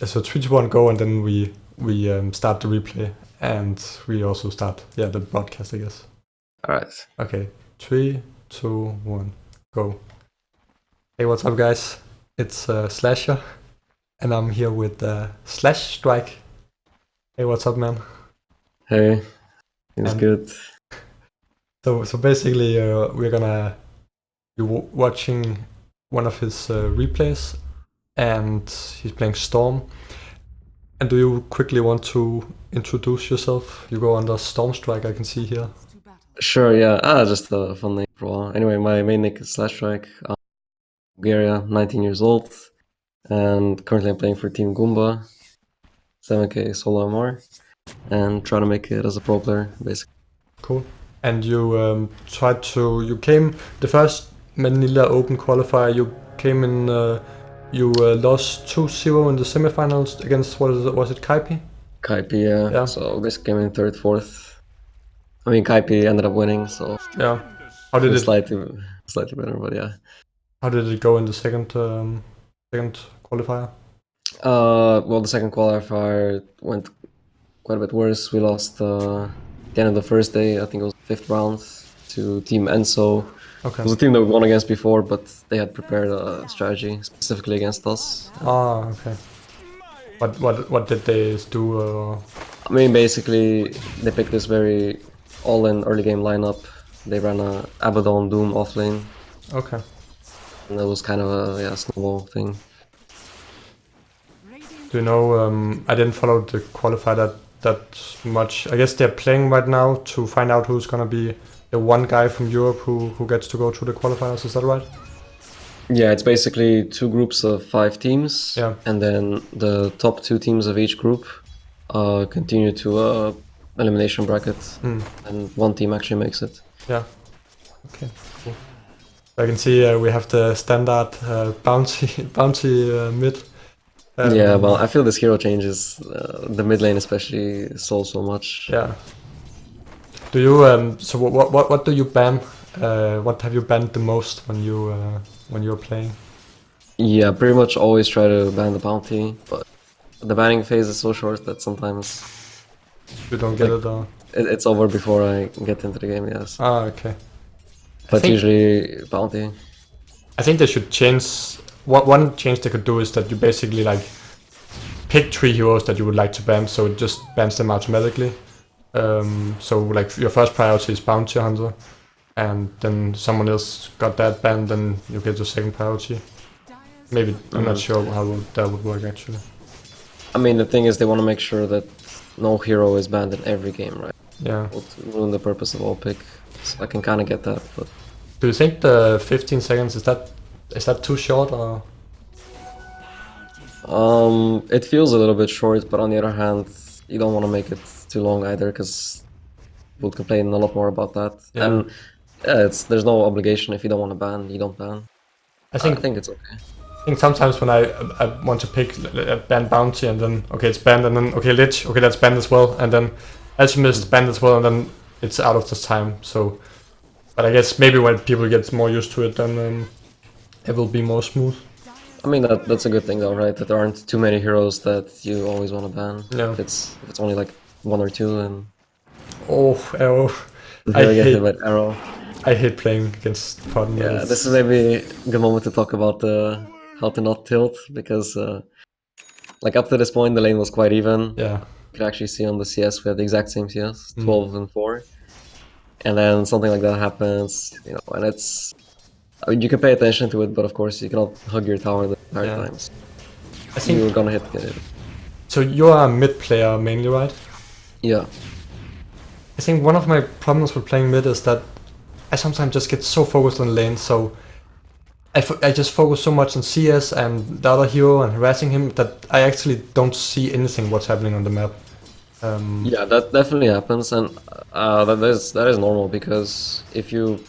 So 3, 2, 1, go, and then we start the replay, and we also start the broadcast, I guess. All right. Okay, 3, 2, 1, go. Hey, what's up, guys? It's Slahser, and I'm here with SlashStrike. Hey, what's up, man? Hey, it's And good. So basically, we're gonna be watching one of his replays, and he's playing Storm. And do you quickly want to introduce yourself? You go under SlashStrike, I can see here. Sure, yeah. Just a fun name for a while. Anyway, my main nick is SlashStrike. I'm Bulgaria, 19 years old, and currently I'm playing for Team Goomba, 7k solo MR, and trying to make it as a pro player, basically. Cool. And you you came the first Manila Open qualifier. You came in. You lost 2-0 in the semifinals against was it Kaipi? Kaipi, yeah. Yeah. So basically came in third, fourth. I mean, Kaipi ended up winning, so Yeah. How did it? Slightly better, but yeah. How did it go in the second qualifier? Well, the second qualifier went quite a bit worse. We lost at the end of the first day. I think it was 5th round to Team Enso. Okay. It was a team that we won against before, but they had prepared a strategy specifically against us. Okay. What did they do? I mean, basically, they picked this very all-in early game lineup. They ran a Abaddon Doom offlane. Okay. And that was kind of a snowball thing. Do you know? I didn't follow the qualifier that much. I guess they're playing right now to find out who's gonna be the one guy from Europe who gets to go through the qualifiers. Is that right? Yeah, it's basically 2 groups of 5 teams. Yeah. And then the top 2 teams of each group continue to elimination bracket, and one team actually makes it. Yeah. Okay. Cool. I can see we have the standard bouncy mid. Yeah, well, I feel this hero changes the mid lane especially so much. Yeah. Do you so what do you ban? What have you banned the most when you're playing? Yeah, pretty much always try to ban the bounty, but the banning phase is so short that sometimes You don't get it. it's over before I get into the game. Yes. Okay. But usually bounty. I think they should change. One change they could do is that you basically like pick 3 heroes that you would like to ban, so it just bans them automatically. So like your first priority is bounty hunter, and then someone else got that banned, then you get your second priority. Maybe I'm not sure how that would work actually. I mean, the thing is they want to make sure that no hero is banned in every game, right? Yeah. It would ruin the purpose of all pick. So I can kind of get that, but. Do you think the 15 seconds is that too short or? It feels a little bit short, but on the other hand, you don't want to make it too long either, because we'll complain a lot more about that. Yeah. And yeah, there's no obligation. If you don't want to ban, you don't ban. I think it's okay. I think sometimes when I want to pick ban bounty, and then okay, it's banned, and then okay, lich, okay, that's banned as well, and then alchemist banned as well, and then it's out of this time. So, but I guess maybe when people get more used to it, then it will be more smooth. I mean, that's a good thing though, right? That there aren't too many heroes that you always want to ban. Yeah. If it's only like 1 or 2, and oh, arrow. I get hit by arrow. I hate playing against Podden. Yeah, this is maybe a good moment to talk about how to not tilt, because like up to this point the lane was quite even. Yeah. You could actually see on the CS we had the exact same CS, 12 and 4. And then something like that happens, and it's... I mean, you can pay attention to it, but of course you cannot hug your tower the entire times. I think you're gonna get it. So you're a mid player mainly, right? Yeah. I think one of my problems with playing mid is that I sometimes just get so focused on lane, so I just focus so much on CS and the other hero and harassing him that I actually don't see anything what's happening on the map. Yeah, that definitely happens, and that is normal, because if you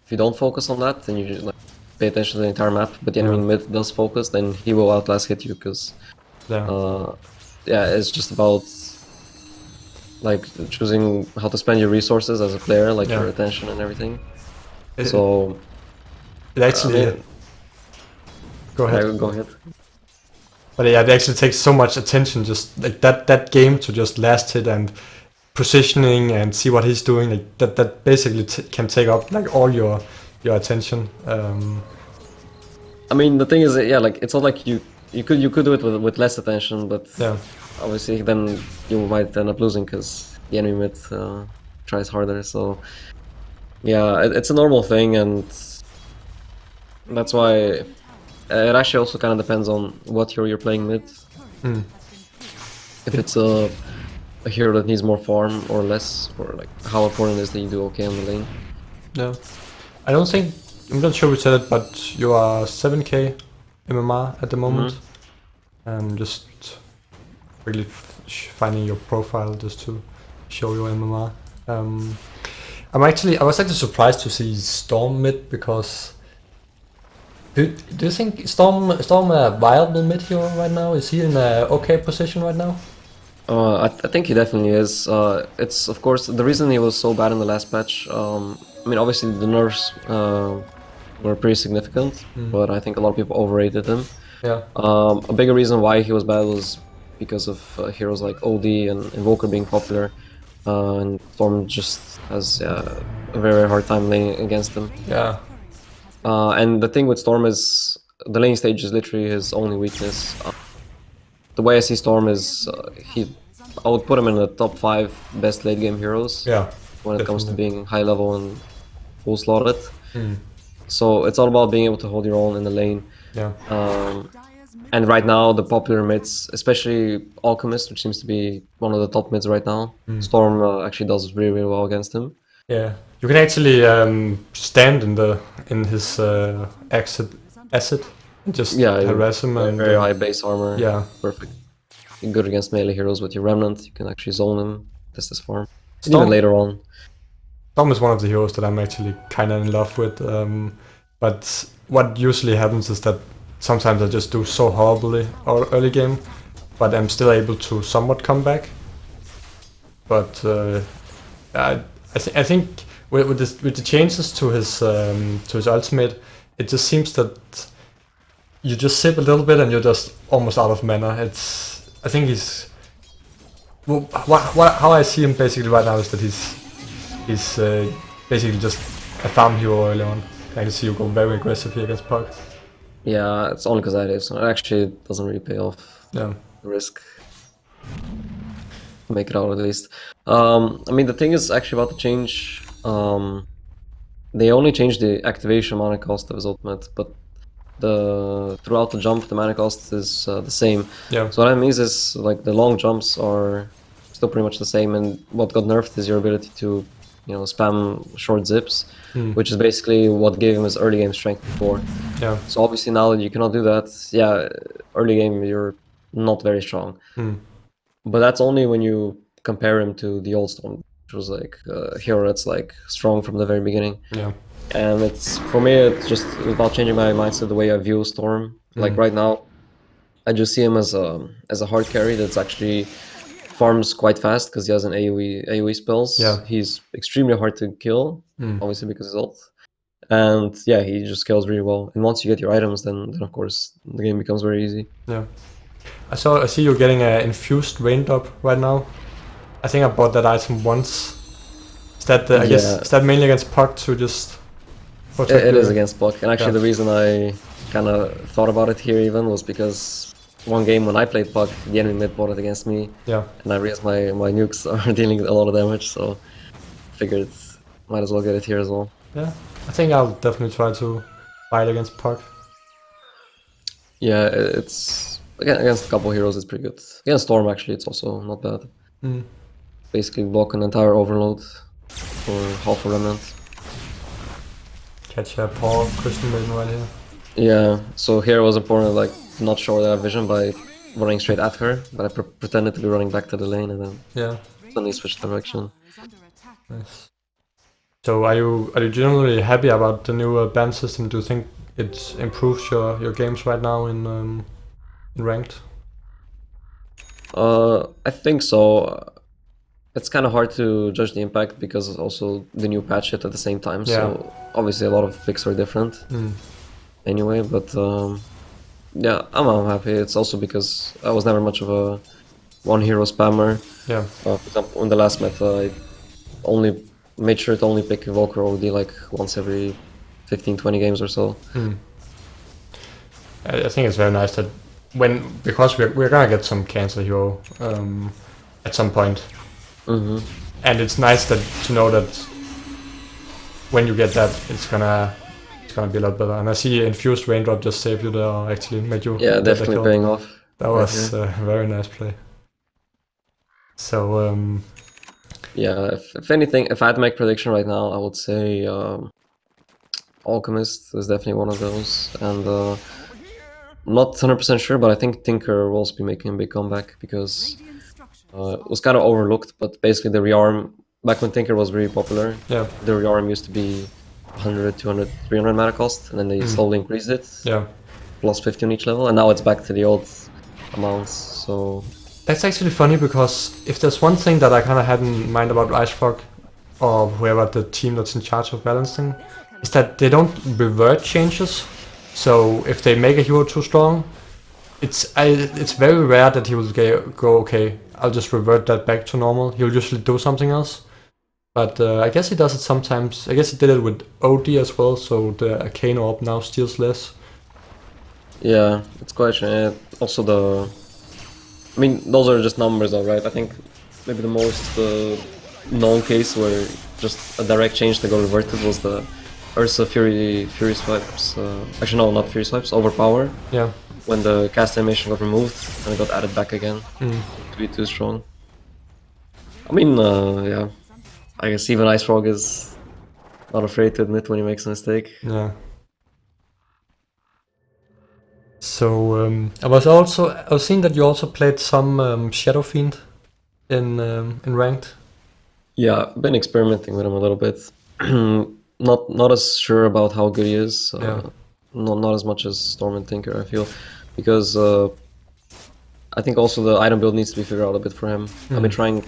don't focus on that, then you just like pay attention to the entire map. But the enemy mid does focus, then he will outlast hit you, because it's just about like choosing how to spend your resources as a player, like your attention and everything. So it actually. Go ahead. Go ahead. But yeah, it actually takes so much attention, just like that game to just last hit and positioning and see what he's doing. Like that basically can take up like all your attention. I mean, the thing is, yeah, like it's not like you could do it with less attention, but Yeah, obviously then you might end up losing because the enemy mid tries harder. So yeah, it's a normal thing, and that's why it actually also kind of depends on what hero you're playing mid. If it's a hero that needs more farm or less, or like how important it is that you do okay on the lane. yeah. I don't think I'm not sure we said it, but you are 7k MMR at the moment. Just really finding your profile just to show your MMR. I was actually surprised to see Storm mid because do you think Storm a viable mid hero right now? Is he in a okay position right now? I think he definitely is. It's of course the reason he was so bad in the last patch. I mean, obviously the nerfs were pretty significant, but I think a lot of people overrated him. Yeah. A bigger reason why he was bad was because of heroes like OD and Invoker being popular, and Storm just has a very hard time laning against them. Yeah. And the thing with Storm is the laning stage is literally his only weakness. The way I see Storm is I would put him in the top 5 best late game heroes. Yeah. When it comes to being high level and full slotted. So it's all about being able to hold your own in the lane. Yeah. And right now the popular mids, especially Alchemist, which seems to be one of the top mids right now, Storm actually does really, really well against him. Yeah. You can actually stand in his acid and just harass him and very high base armor. Yeah. Perfect. You're good against melee heroes with your remnant. You can actually zone him. Test this farm. Even later on. Storm is one of the heroes that I'm actually kind of in love with. But what usually happens is that sometimes I just do so horribly early game, but I'm still able to somewhat come back. But I think with the changes to his ultimate, it just seems that you just sip a little bit and you're just almost out of mana. I think he's how I see him basically right now is that he's basically just a farm hero early on. I can see you go very aggressive here against Puck. Yeah, it's only because I did, so it actually doesn't really pay off. Yeah. The risk. Make it out at least. I mean, the thing is actually about the change. They only changed the activation mana cost of his ultimate, but throughout the jump, the mana cost is the same. Yeah. So what that means is like the long jumps are still pretty much the same, and what got nerfed is your ability to, spam short zips, which is basically what gave him his early game strength before. Yeah. So obviously now that you cannot do that, yeah, early game you're not very strong. But that's only when you compare him to the old Storm, which was like a hero that's like strong from the very beginning. Yeah. And for me, it's just about changing my mindset, the way I view Storm. Like right now, I just see him as a hard carry that's actually farms quite fast because he has an AoE spells. Yeah. He's extremely hard to kill, obviously because he's ult. And yeah, he just scales really well. And once you get your items, then of course the game becomes very easy. Yeah. I see you're getting an infused rain up right now. I think I bought that item once. Is that I guess is that mainly against Puck to just protect it is against Puck, and actually the reason I kind of thought about it here even was because one game when I played Puck, the enemy mid bought it against me. Yeah. And I realized my nukes are dealing a lot of damage, so figured might as well get it here as well. Yeah. I think I'll definitely try to fight against Puck. Yeah, it's against a couple heroes it's pretty good. Against Storm actually it's also not bad. Basically block an entire overload for half a remnant. Catch a paw Christian Maiden right here. Yeah, so here it was important like not show that vision by running straight at her, but I pretended to be running back to the lane and then suddenly switched direction. Nice. So are you generally happy about the new ban system? Do you think it improves your games right now in ranked? I think so. It's kind of hard to judge the impact because also the new patch hit at the same time. So obviously a lot of picks are different. Anyway, but Yeah, I'm happy. It's also because I was never much of a one hero spammer. Yeah. For example, in the last meta, I only made sure to only pick Evoker OD like once every 15-20 games or so. I think it's very nice that because we're gonna get some cancel hero at some point, and it's nice to know that when you get that, it's gonna be a lot better. And I see Infused Raindrop just saved you there, or actually made you Yeah, get the definitely kill. paying off. That was a very nice play. So Yeah, if anything, if I had to make prediction right now, I would say Alchemist is definitely one of those, and not 100% sure, but I think Tinker will also be making a big comeback because it was kind of overlooked. But basically, the rearm back when Tinker was really popular, yeah, the rearm used to be 100, 200, 300 mana cost, and then they slowly increased it, yeah. plus 50 on each level, and now it's back to the old amounts. So That's actually funny because if there's one thing that I kind of had in mind about IceFrog or whoever the team that's in charge of balancing is that they don't revert changes. So if they make a hero too strong, it's very rare that he will go okay, I'll just revert that back to normal. He'll usually do something else. But I guess he does it sometimes. I guess he did it with OD as well, so the Arcane Orb now steals less. yeah, it's quite also I mean, those are just numbers though, right? I think maybe the most known case where just a direct change that got reverted was the Ursa Fury swipes. Actually, no, not Fury swipes, Overpower. Yeah. When the cast animation got removed and it got added back again to be too strong. I mean, yeah, I guess even IceFrog is not afraid to admit when he makes a mistake. Yeah. So I was seeing that you also played some Shadow Fiend in ranked. Yeah, I've been experimenting with him a little bit. Not as sure about how good he is. Not as much as Storm and Tinker, I feel, because I think also the item build needs to be figured out a bit for him. I've been trying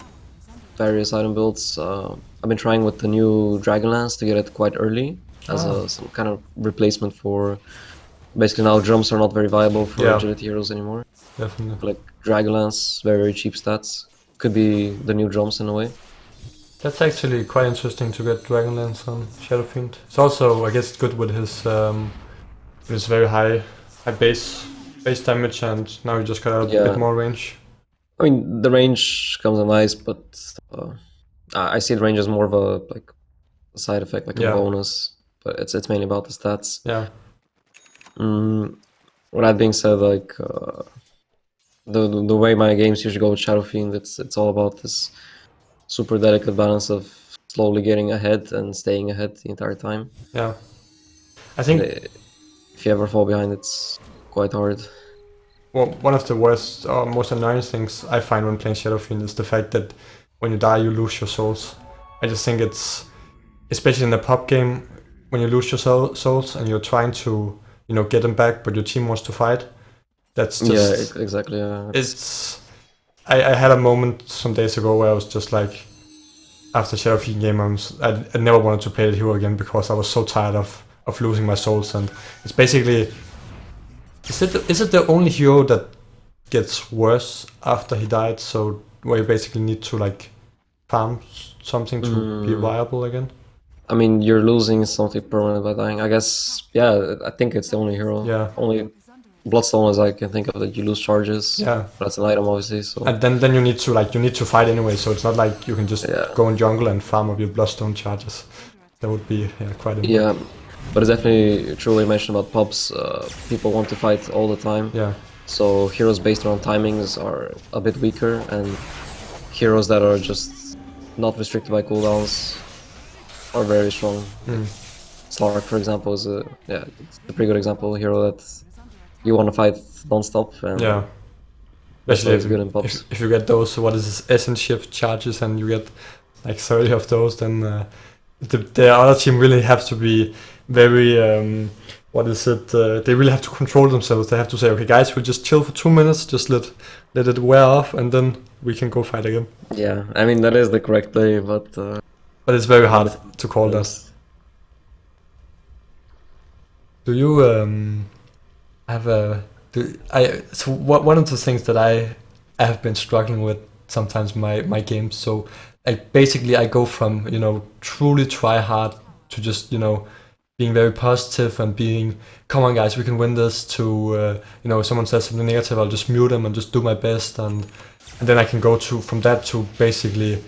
various item builds. I've been trying with the new Dragonlance to get it quite early as some kind of replacement for. Basically, now drums are not very viable for agility heroes anymore. Definitely. Like Dragonlance, very cheap stats. Could be the new drums in a way. That's actually quite interesting to get Dragonlance on Shadow Fiend. It's also, I guess, good with his very high base damage, and now you just got a bit more range. I mean, the range comes in nice, but I see the range as more of a side effect, like a bonus. But it's mainly about the stats. Yeah. With that being said, like the way my games usually go with Shadow Fiend, it's all about this super delicate balance of slowly getting ahead and staying ahead the entire time. Yeah. I think if you ever fall behind, it's quite hard. Well, one of the worst or most annoying things I find when playing Shadow Fiend is the fact that when you die, you lose your souls. I just think it's, especially in the pop game, when you lose your souls and you're trying to, get them back, but your team wants to fight. That's just exactly. I had a moment some days ago where I was just like, after Shadow Fiend game, I never wanted to play the hero again because I was so tired of losing my souls, and it's basically. Is it the only hero that gets worse after he died? So where you basically need to farm something to be viable again? I mean, you're losing something permanent by dying. I guess, yeah, I think it's the only hero. Yeah. Only Bloodstone as I can think of that you lose charges. Yeah. But that's an item, obviously. So. And then you need to fight anyway. So it's not like you can just go in jungle and farm up your Bloodstone charges. That would be quite. Yeah. But it's definitely true what you mentioned about pubs. People want to fight all the time. Yeah. So heroes based around timings are a bit weaker, and heroes that are just not restricted by cooldowns are very strong. Slark, for example, is it's a pretty good example. A hero that you want to fight non-stop. And especially it's good in pubs. If you get those, what is this, essence shift charges, and you get 30 of those, then the other team really have to be very they really have to control themselves. They have to say, okay guys, we'll just chill for 2 minutes, just let it wear off, and then we can go fight again. Yeah, I mean that is the correct play, but it's very hard to call that. Do you One of the things that I have been struggling with sometimes my games. So like basically I go from truly try hard to just being very positive and being, come on guys, we can win this, to if someone says something negative, I'll just mute them and just do my best, and then I can go to from that to basically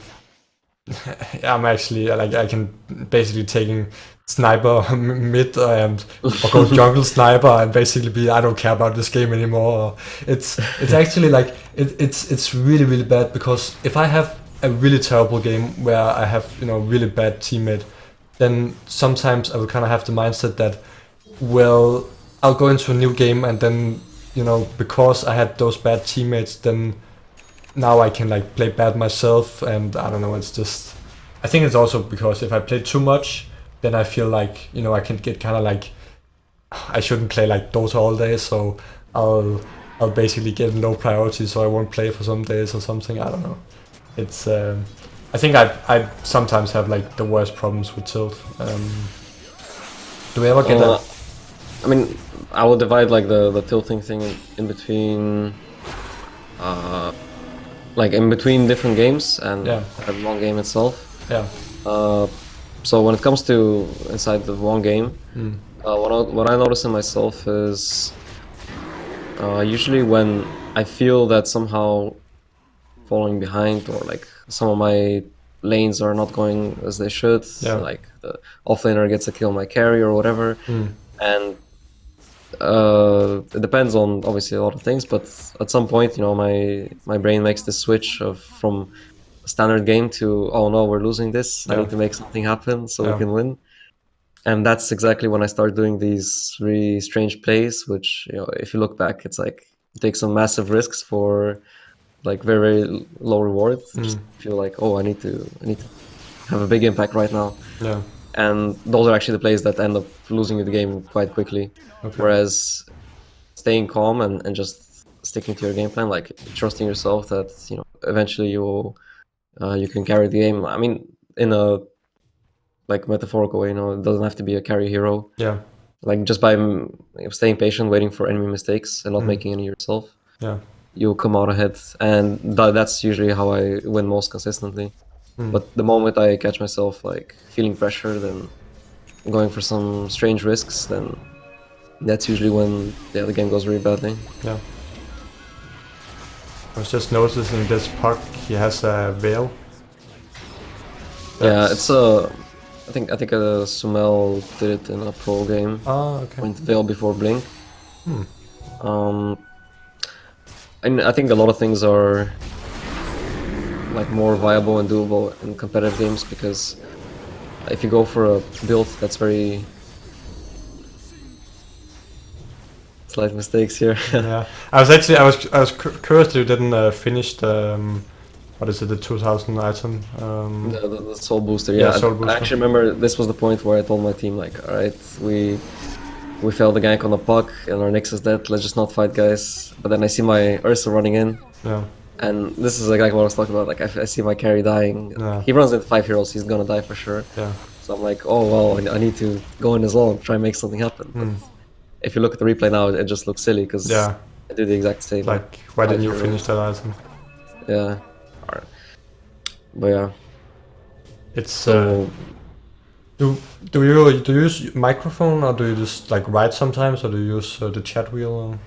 I'm actually like I can basically taking sniper mid and or go jungle sniper and basically be, I don't care about this game anymore. It's actually like it's really bad, because if I have a really terrible game where I have really bad teammate, then sometimes I will kind of have the mindset that, well, I'll go into a new game and then because I had those bad teammates, then now I can like play bad myself, and I don't know. It's just, I think it's also because if I play too much, then I feel like I can get kind of like, I shouldn't play like Dota all day, so I'll basically get low priority, so I won't play for some days or something. I don't know. It's I think I sometimes have like the worst problems with tilt. Do we ever get that? I mean, I will divide like the tilting thing in between, like in between different games and the one game itself. Yeah. So when it comes to inside the one game, what I notice in myself is usually when I feel that somehow falling behind, or like some of my lanes are not going as they should, like the offlaner gets a kill on my carry or whatever, and it depends on obviously a lot of things, but at some point my brain makes this switch from a standard game to, oh no, we're losing this, I need to make something happen so we can win. And that's exactly when I start doing these really strange plays, which if you look back, it's like you take some massive risks for like very low reward. Just feel like, oh, I need to have a big impact right now. Yeah. And those are actually the plays that end up losing you the game quite quickly. Okay. Whereas staying calm and just sticking to your game plan, like trusting yourself that eventually you can carry the game. I mean, in a like metaphorical way, it doesn't have to be a carry hero. Yeah. Like just by staying patient, waiting for enemy mistakes and not making any yourself. Yeah. You'll come out ahead, and that's usually how I win most consistently. But the moment I catch myself like feeling pressure, then going for some strange risks, then that's usually when the game goes really badly. Yeah. I was just noticing this puck, he has a veil. Yeah, it's I think Sumel did it in a pro game. Oh, okay. Went veil before blink. And I think a lot of things are like more viable and doable in competitive games, because if you go for a build that's very slight mistakes here. Yeah, I was curious that you didn't finish the what is it, the 2000 item? The soul booster. Yeah, soul booster. I actually remember this was the point where I told my team, like, all right, we failed the gank on the puck and our Nyx is dead, let's just not fight, guys. But then I see my Ursa running in. Yeah. And this is exactly what I was talking about. Like, I see my carry dying. Yeah. He runs into 5 heroes, he's gonna die for sure. Yeah. So I'm like, oh well, I need to go in as well and try and make something happen. But if you look at the replay now, it just looks silly, because I did the exact same. Like, why didn't you finish that item? Yeah. Alright. But yeah. It's so. Do you use microphone, or do you just like write sometimes, or do you use the chat wheel?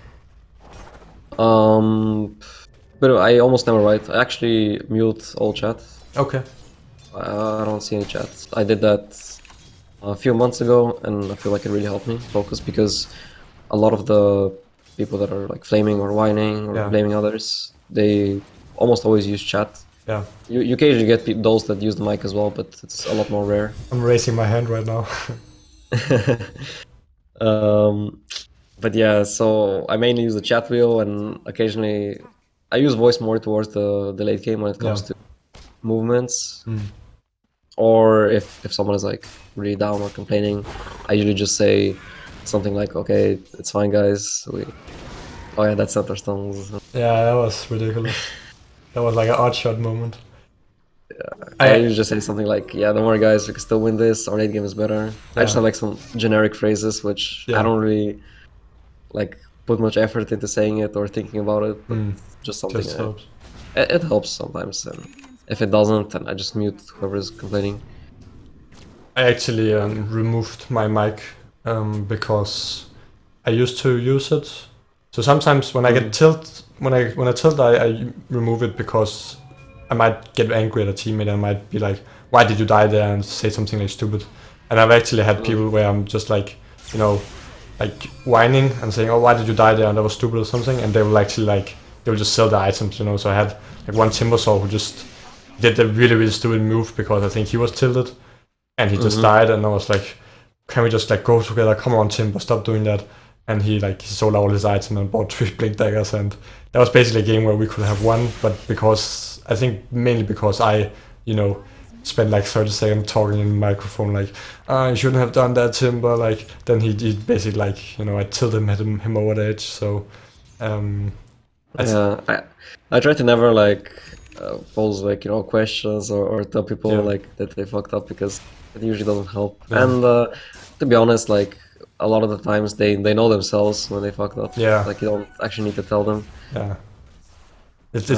But I almost never write. I actually mute all chat. Okay. I don't see any chat. I did that a few months ago, and I feel like it really helped me focus, because a lot of the people that are like flaming or whining or blaming others, they almost always use chat. Yeah. You occasionally get those that use the mic as well, but it's a lot more rare. I'm raising my hand right now. But yeah, so I mainly use the chat wheel, and occasionally I use voice more towards the late game when it comes to movements. Or if someone is like really down or complaining, I usually just say something like, okay, it's fine guys, oh yeah, that's center stones. Yeah, that was ridiculous. That was like an odd shot moment. Yeah, I usually just say something like, yeah, don't worry guys, we can still win this, our late game is better. I just have like some generic phrases which I don't really like put much effort into saying it or thinking about it, but just something. Just helps. It helps sometimes, and if it doesn't, then I just mute whoever is complaining. I actually removed my mic because I used to use it. So sometimes when I get tilt, when I tilt, I remove it because I might get angry at a teammate and I might be like, "Why did you die there?" and say something like stupid. And I've actually had people where I'm just like, you know, like whining and saying, "Oh, why did you die there?" and that was stupid or something, and they will actually like they will just sell the items, you know. So I had like one Timbersaw who just did a really stupid move because I think he was tilted, and he just died, and I was like, "Can we just like go together? Come on, Timber, stop doing that." And he sold all his items and bought 3 blink daggers, and that was basically a game where we could have won, but because I think mainly because I, you know, spent like 30 seconds talking in the microphone like, you shouldn't have done that, Timber. Like then he basically like, you know, I tilted him over the edge. So I try to never like pose like, you know, questions or tell people like that they fucked up, because it usually doesn't help. And to be honest, like a lot of the times they know themselves when they fucked up. Like you don't actually need to tell them. It's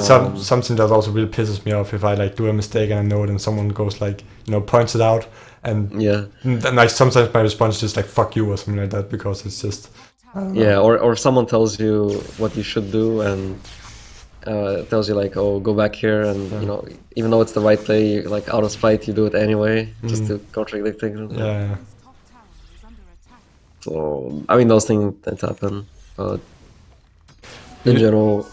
something that also really pisses me off if I like do a mistake and I know it and someone goes like, you know, points it out, and like sometimes my response is just like "fuck you" or something like that, because it's just or if someone tells you what you should do and tells you like, "Oh, go back here," and you know, even though it's the right play, like out of spite you do it anyway just to contradict things. So I mean, those things tend to happen, but in general,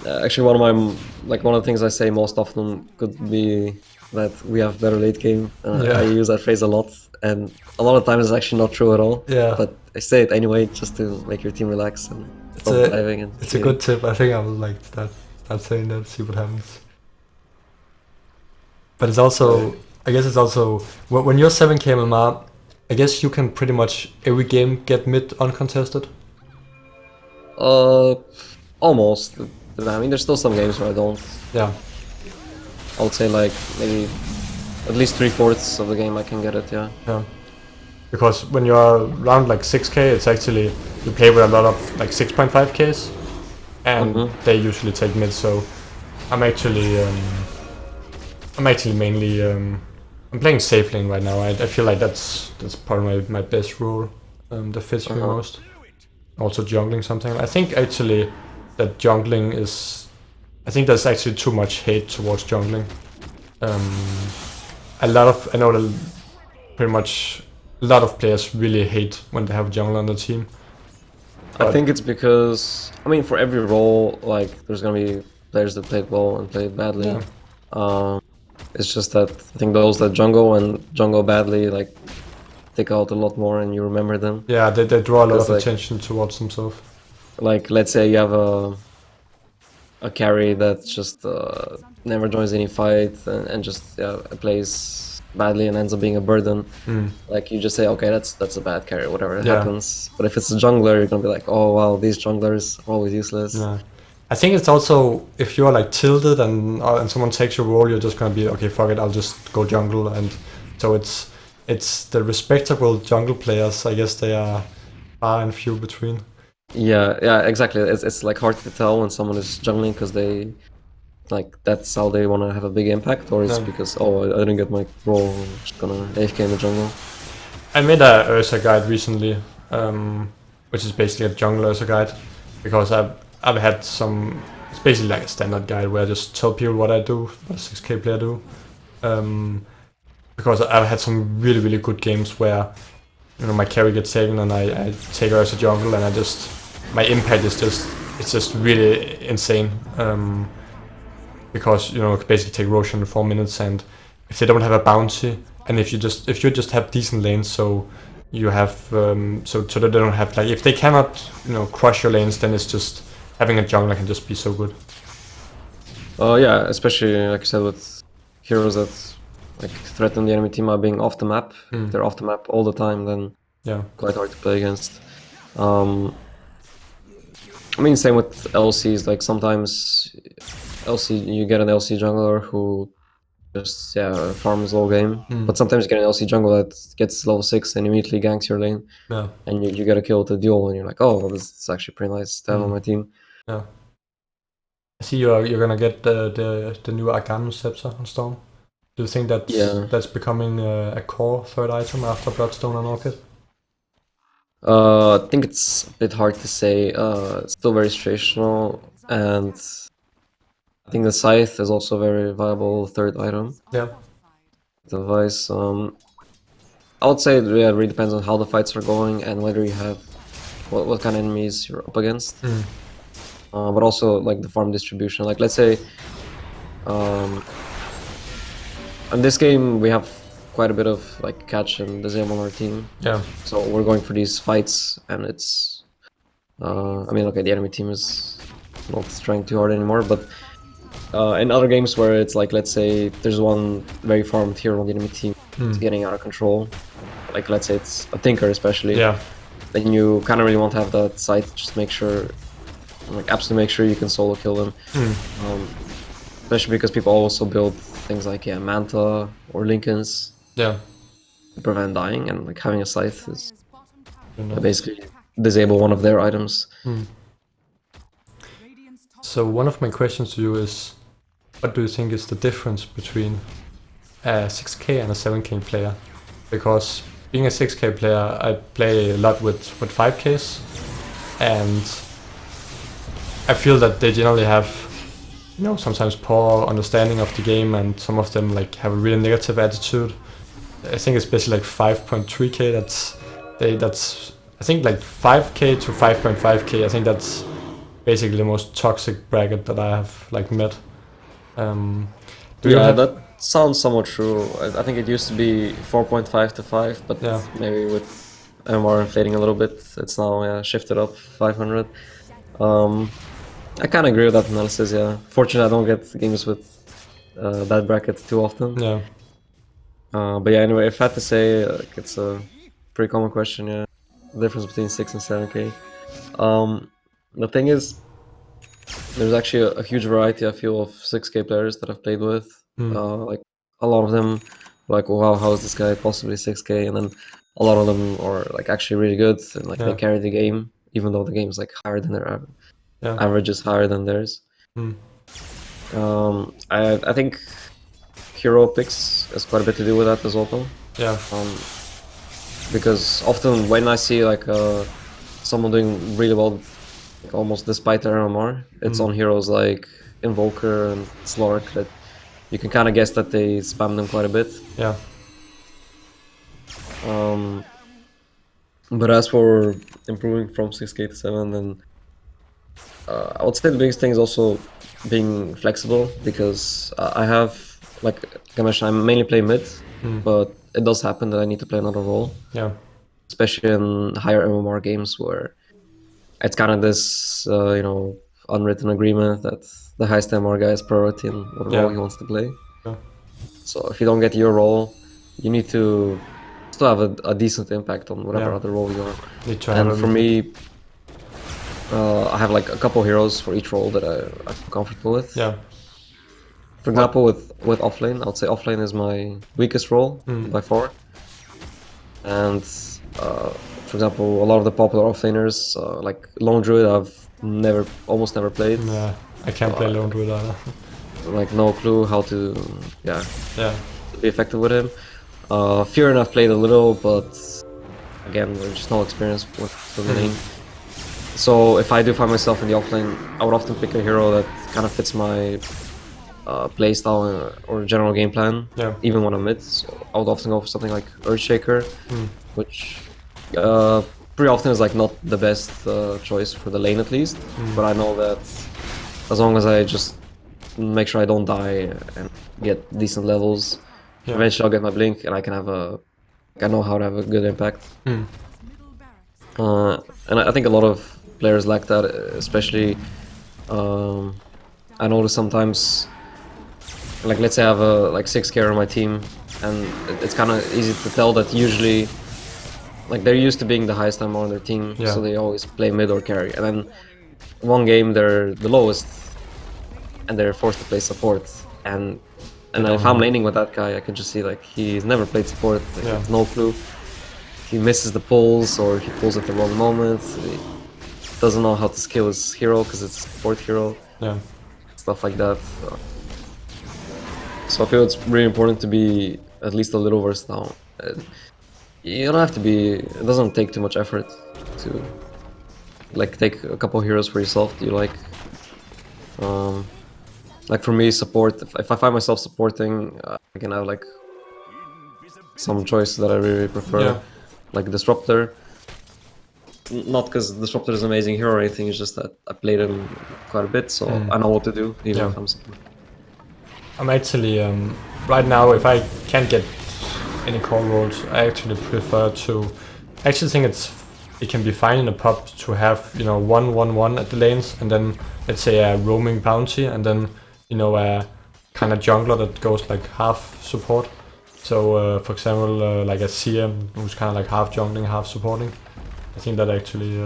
actually one of the things I say most often could be that we have better late game. I use that phrase a lot, and a lot of times it's actually not true at all. But I say it anyway just to make your team relax and stop diving. And it's a good tip. I think I will like that. I'm saying that, see what happens. But it's also, I guess it's also when you're 7k MMR, I guess you can pretty much every game get mid uncontested. Almost. I mean, there's still some games where I don't. I would say like maybe at least 3/4 of the game I can get it. Because when you're around like 6k, it's actually you play with a lot of like 6.5ks, and they usually take mid. So I'm actually mainly I'm playing safe lane right now. I feel like that's probably my best role that fits me most. Also jungling something. I think actually that jungling is, I think there's actually too much hate towards jungling. I know that pretty much a lot of players really hate when they have a jungler on the team. I think it's because, I mean, for every role, like there's gonna be players that play it well and play it badly. It's just that I think those that jungle badly like stick out a lot more and you remember them. Yeah, they draw a lot of attention towards themselves. Like let's say you have a carry that just never joins any fight and just plays badly and ends up being a burden. Like you just say, okay, that's a bad carry, whatever happens. But if it's a jungler, you're gonna be like, oh wow, these junglers are always useless. I think it's also, if you're like tilted and someone takes your role, you're just gonna be okay, fuck it, I'll just go jungle. And so it's the respectable jungle players, I guess they are far and few between. Yeah, exactly. It's like hard to tell when someone is jungling because they like that's how they want to have a big impact, or it's because I didn't get my role, I'm just gonna AFK in the jungle. I made a Ursa guide recently, which is basically a jungler Ursa guide, because I've had some. It's basically like a standard guide where I just tell people what I do, what a 6k player do, because I've had some really good games where, you know, my carry gets taken and I take Ursa jungle and my impact is just really insane, because, you know, basically take Roshan in 4 minutes, and if they don't have a bounty, and if you just have decent lanes, so you have so that they don't have, like, if they cannot, you know, crush your lanes, then it's just having a jungler can just be so good. Yeah, especially like I said, with heroes that like threaten the enemy team by being off the map. If they're off the map all the time, then quite hard to play against. I mean, same with LCs. Like sometimes you get an LC jungler who just farms all game. But sometimes you get an LC jungle that gets level 6 and immediately ganks your lane, and you get a kill with a duel, and you're like, oh, well, this is actually pretty nice to have on my team. Yeah. I see you're gonna get the new Argano Scepter on Storm. Do you think that's becoming a core third item after Bloodstone and Orchid? I think it's a bit hard to say. It's still very situational, and I think the Scythe is also a very viable third item. Yeah. Device. I would say it really depends on how the fights are going and whether you have what kind of enemies you're up against. But also like the farm distribution. Like let's say, in this game we have quite a bit of like catch and disable on our team. Yeah. So we're going for these fights, and it's. I mean, okay, the enemy team is not trying too hard anymore, but in other games where it's like, let's say there's one very farmed hero on the enemy team getting out of control, like let's say it's a Tinker especially, then you kind of really want to have that site, just make sure, like absolutely make sure you can solo kill them, especially because people also build things like Manta or Lincolns to prevent dying, and like having a scythe is basically disable one of their items. So one of my questions to you is, what do you think is the difference between a 6k and a 7k player? Because being a 6k player, I play a lot with 5ks, and I feel that they generally have, you know, sometimes poor understanding of the game, and some of them like have a really negative attitude. I think especially like 5.3k, that's I think like 5k to 5.5k, I think that's basically the most toxic bracket that I have like met. That sounds somewhat true. I think it used to be 4.5 to 5, but maybe with MMR inflating a little bit, it's now shifted up 500. I kind of agree with that analysis. Fortunately, I don't get games with that bracket too often. But anyway, if I had to say, it's a pretty common question. The difference between 6 and 7k. The thing is, there's actually a huge variety, I feel, of 6k players that I've played with. Like a lot of them, like, wow, how is this guy possibly 6k? And then a lot of them are like actually really good, and like they carry the game, even though the game is like higher than their average. Average is higher than theirs. I think hero picks has quite a bit to do with that as well, though. Because often when I see like someone doing really well, like almost despite their MMR, it's on heroes like Invoker and Slork that you can kind of guess that they spam them quite a bit. But as for improving from 6k to 7, then I would say the biggest thing is also being flexible, because I have, like I mentioned, I mainly play mid, but it does happen that I need to play another role. Especially in higher MMR games where it's kind of this, unwritten agreement that the highest MMR guy is priority in what role he wants to play. So if you don't get your role, you need to still have a decent impact on whatever other role you're on. And for me, I have like a couple heroes for each role that I feel comfortable with. For example, with offlane, I would say offlane is my weakest role by far. And for example, a lot of the popular offlaners, like Lone Druid, I've almost never played. I can't play Lone Druid either. Like no clue how to be effective with him. Fear, I've played a little, but again, there's just no experience with the lane. So if I do find myself in the offlane, I would often pick a hero that kind of fits my playstyle or general game plan, even when I'm mid. So I would often go for something like Earthshaker, which pretty often is like not the best choice for the lane at least, but I know that as long as I just make sure I don't die and get decent levels, eventually I'll get my blink and I can have I know how to have a good impact. And I think a lot of players lack that, especially I notice sometimes, like let's say I have a 6k on my team, and it's kind of easy to tell that usually like they're used to being the highest MMR on their team, so they always play mid or carry, and then one game they're the lowest and they're forced to play support, and And don't if I'm have- laning with that guy, I can just see like he's never played support, like, Yeah. no clue. He misses the pulls or he pulls at the wrong moment. He doesn't know how to skill his hero because it's a support hero. Yeah. Stuff like that. So I feel it's really important to be at least a little versatile. You don't have to be. It doesn't take too much effort to like take a couple heroes for yourself that you like. Like for me, support. If I find myself supporting, I can have like some choices that I really prefer, Yeah. like Disruptor. Not because Disruptor is an amazing hero or anything. It's just that I played him quite a bit, so I know what to do, even Yeah. if I'm supporting. I'm actually right now, if I can't get any core roles, I actually prefer to. I actually think it can be fine in a pub to have 1-1-1 at the lanes, and then let's say a roaming bounty, and then a kind of jungler that goes like half support. So for example, like a CM who's kind of like half jungling, half supporting. I think that actually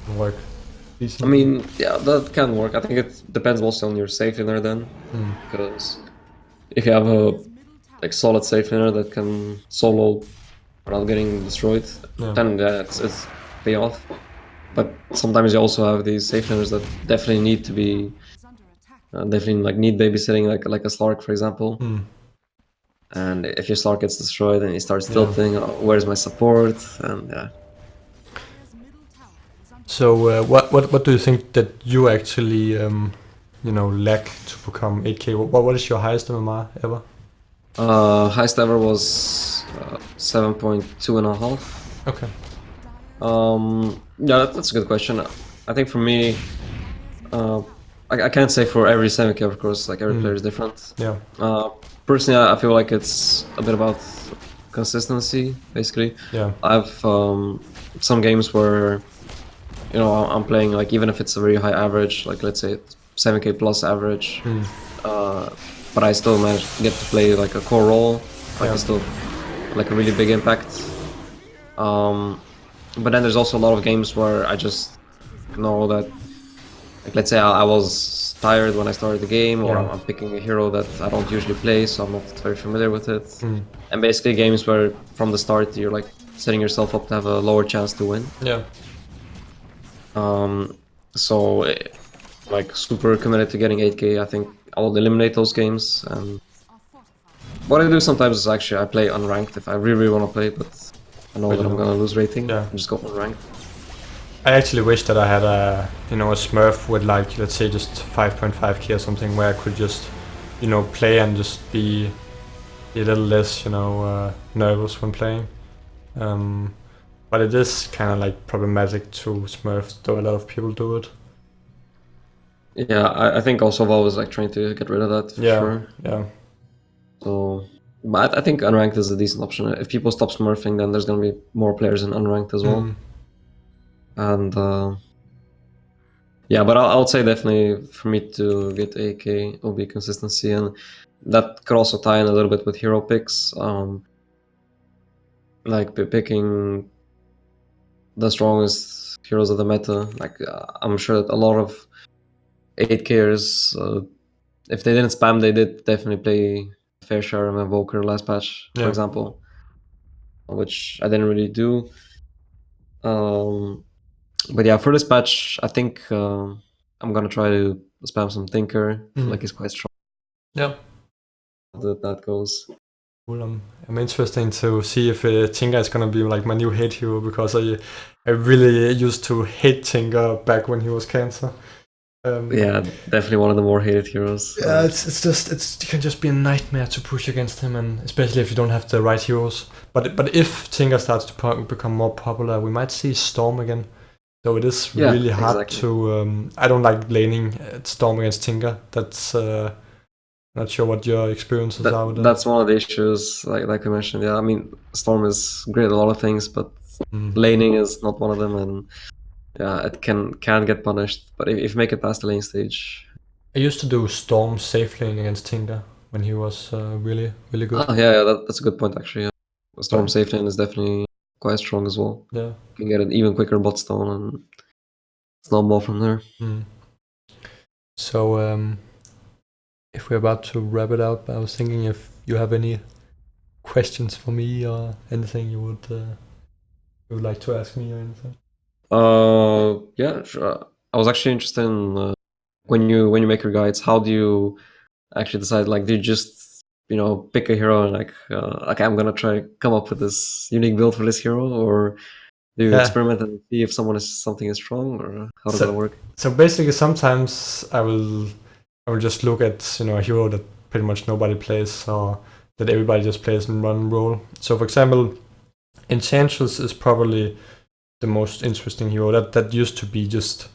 can work. I mean, yeah, that can work. I think it depends also on your safe laner then, because if you have a like solid safe laner that can solo without getting destroyed, then yeah, it's pay off. But sometimes you also have these safe laners that definitely need to be definitely like need babysitting, like a Slark, for example. And if your Slark gets destroyed and he starts tilting, oh, where's my support? And yeah. So what do you think that you actually lack to become 8K? What is your highest MMR ever? Highest ever was 7.2 and a half. Okay. Yeah, that's a good question. I think for me, I can't say for every 7K, of course, like every player is different. Yeah. Personally, I feel like it's a bit about consistency, basically. Yeah. I have some games where, I'm playing, like, even if it's a very high average, like, let's say it's 7K plus average, but I still manage to get to play, like, a core role, like, it's still, like, a really big impact. But then there's also a lot of games where I just know that, like, let's say I was tired when I started the game, or I'm picking a hero that I don't usually play, so I'm not very familiar with it. And basically games where from the start you're like setting yourself up to have a lower chance to win. Yeah. So like super committed to getting 8K, I think I will eliminate those games. And what I do sometimes is actually I play unranked if I really want to play, but I know that I'm gonna lose rating. I just go unranked. I actually wish that I had a Smurf with like, let's say, just 5.5k or something, where I could just play and just be a little less nervous when playing. But it is kind of like problematic to Smurf, though a lot of people do it. Yeah, I think also Valve is like trying to get rid of that for sure. Yeah. So, but I think unranked is a decent option. If people stop smurfing, then there's gonna be more players in unranked as well. And yeah, but I would say definitely for me to get 8K, it will be consistency, and that could also tie in a little bit with hero picks. Like picking the strongest heroes of the meta. Like I'm sure that a lot of 8Kers, if they didn't spam, they did definitely play Fair Share and Invoker last patch, for example, which I didn't really do. But yeah, for this patch, I think I'm gonna try to spam some Tinker. I feel like he's quite strong. Yeah. That goes. Cool. I'm interested to see if Tinker is gonna be like my new hate hero, because I really used to hate Tinker back when he was Cancer. Yeah, definitely one of the more hated heroes. Yeah, it can just be a nightmare to push against him, and especially if you don't have the right heroes. But if Tinker starts to become more popular, we might see Storm again. Though it is really hard to. I don't like laning Storm against Tinker. That's not sure what your experiences are with that. That's one of the issues, like I mentioned. Yeah, I mean, Storm is great at a lot of things, but laning is not one of them, and yeah, it can get punished. But if you make it past the lane stage, I used to do Storm safe lane against Tinker when he was really good. Oh yeah, that's a good point actually. Yeah. Storm safe lane is definitely quite strong as well. Yeah, you can get an even quicker bot stone and snowball from there. So if we're about to wrap it up, I was thinking if you have any questions for me or anything you would like to ask me or anything. Yeah, sure. I was actually interested in when you make your guides, how do you actually decide? Like, do you just pick a hero and like I'm gonna try to come up with this unique build for this hero, or do you Yeah. experiment and see if something is strong, or how does that work? So basically, sometimes I will just look at a hero that pretty much nobody plays or that everybody just plays in one role. So for example, Enchantress is probably the most interesting hero. That used to be just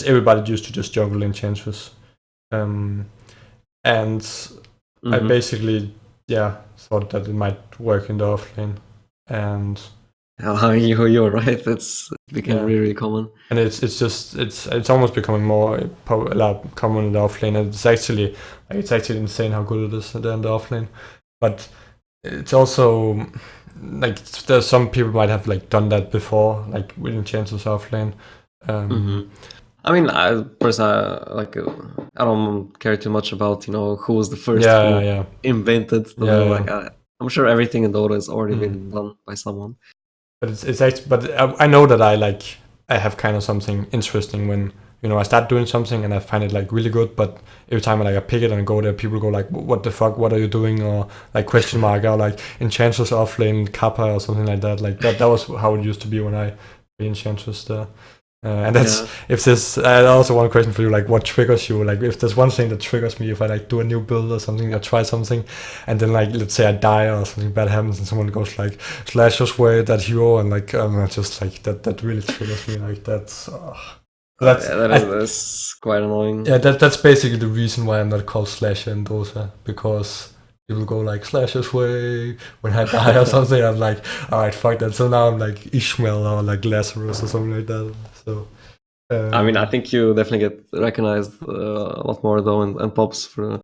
everybody used to just jungle Enchantress. And I basically thought that it might work in the offlane. And You're right. It became Yeah. really, really common. and it's almost becoming more common in the offlane. And it's actually insane how good it is in the offlane. But it's also like there's some people might have like done that before, like winning chances offlane. I mean, I personally I don't care too much about who was the first Yeah, who yeah. invented the Yeah, whole, yeah. I'm sure everything in Dota has already been done by someone. But it's actually, but I know that I have kind of something interesting when I start doing something and I find it like really good, but every time I pick it and I go there, people go like, what the fuck, what are you doing, or like question mark, or like Enchantress offlane Kappa or something like that. Like that was how it used to be when I played Enchantress there. And that's if there's also one question for you, like what triggers you, like if there's one thing that triggers me if I like do a new build or something or try something and then like let's say I die or something bad happens and someone goes like slashes away that hero and like just like that really triggers me, like that's that's quite annoying. yeah, that's basically the reason why I'm not called Slasher in Dota, because people go like slashes way when I die or something. I'm like, alright, fuck that. So now I'm like Ishmael or like Lazarus or something like that. So I mean, I think you definitely get recognized a lot more though, and pops for,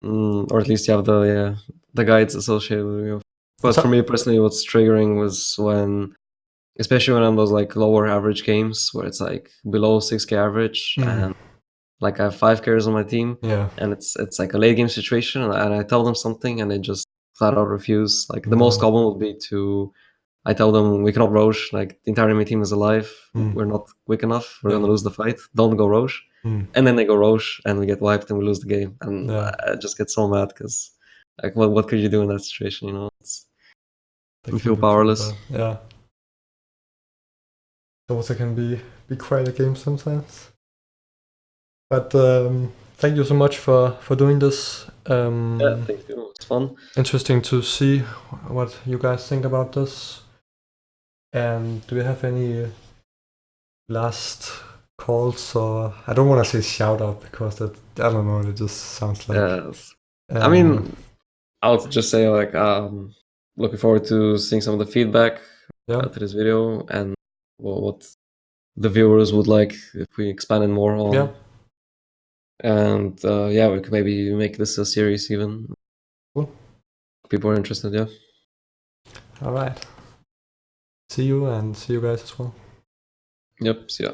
or at least you have the guides associated with you. But for me personally, what's triggering was when, especially when I'm those like lower average games where it's like below 6k average and like I have 5 carries on my team, and it's like a late game situation, and I tell them something and they just flat out refuse. Like the most common would be I tell them we cannot Roche, like the entire enemy team is alive, we're not quick enough, we're gonna lose the fight, don't go Roche. And then they go Roche and we get wiped and we lose the game. And I just get so mad because like what could you do in that situation, you feel powerless. Yeah. Dota can be quite a game sometimes. But thank you so much for doing this. Yeah, thank you. It's fun. Interesting to see what you guys think about this. And do you have any last calls, or I don't want to say shout out because that I don't know, it just sounds like. Yes. I mean, I'll just say like looking forward to seeing some of the feedback to this video and what the viewers would like if we expanded more on. Yeah. And we could maybe make this a series even. Cool. People are interested, yeah. All right. See you, and see you guys as well. Yep, see ya.